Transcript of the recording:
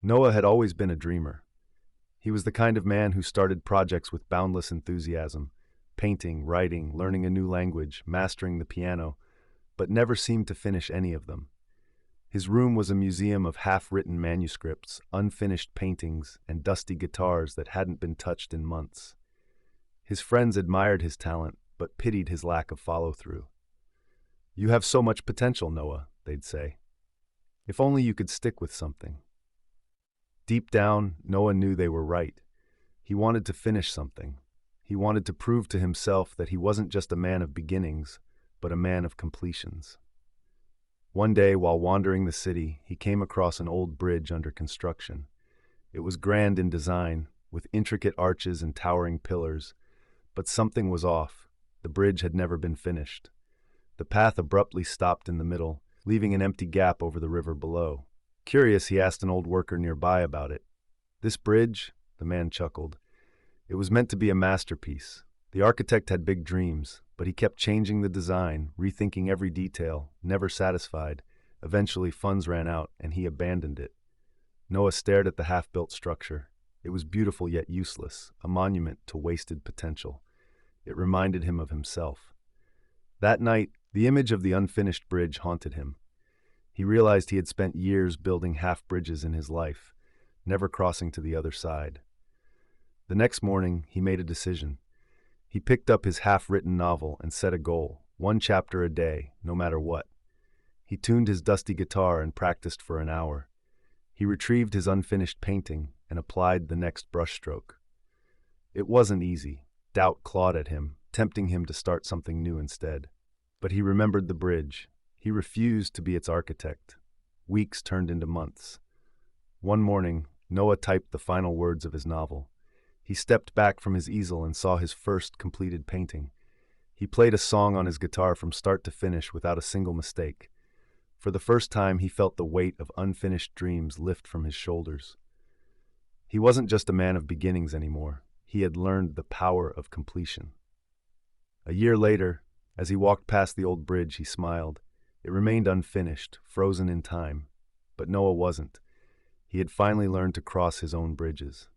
Noah had always been a dreamer. He was the kind of man who started projects with boundless enthusiasm, painting, writing, learning a new language, mastering the piano, but never seemed to finish any of them. His room was a museum of half-written manuscripts, unfinished paintings, and dusty guitars that hadn't been touched in months. His friends admired his talent, but pitied his lack of follow-through. "You have so much potential, Noah," they'd say. "If only you could stick with something." Deep down, Noah knew they were right. He wanted to finish something. He wanted to prove to himself that he wasn't just a man of beginnings, but a man of completions. One day, while wandering the city, he came across an old bridge under construction. It was grand in design, with intricate arches and towering pillars, but something was off. The bridge had never been finished. The path abruptly stopped in the middle, leaving an empty gap over the river below. Curious, he asked an old worker nearby about it. "This bridge?" The man chuckled. "It was meant to be a masterpiece. The architect had big dreams, but he kept changing the design, rethinking every detail, never satisfied. Eventually, funds ran out, and he abandoned it." Noah stared at the half-built structure. It was beautiful yet useless, a monument to wasted potential. It reminded him of himself. That night, the image of the unfinished bridge haunted him. He realized he had spent years building half-bridges in his life, never crossing to the other side. The next morning, he made a decision. He picked up his half-written novel and set a goal, one chapter a day, no matter what. He tuned his dusty guitar and practiced for an hour. He retrieved his unfinished painting and applied the next brushstroke. It wasn't easy. Doubt clawed at him, tempting him to start something new instead. But he remembered the bridge. He refused to be its architect. Weeks turned into months. One morning, Noah typed the final words of his novel. He stepped back from his easel and saw his first completed painting. He played a song on his guitar from start to finish without a single mistake. For the first time, he felt the weight of unfinished dreams lift from his shoulders. He wasn't just a man of beginnings anymore. He had learned the power of completion. A year later, as he walked past the old bridge, he smiled. It remained unfinished, frozen in time. But Noah wasn't. He had finally learned to cross his own bridges.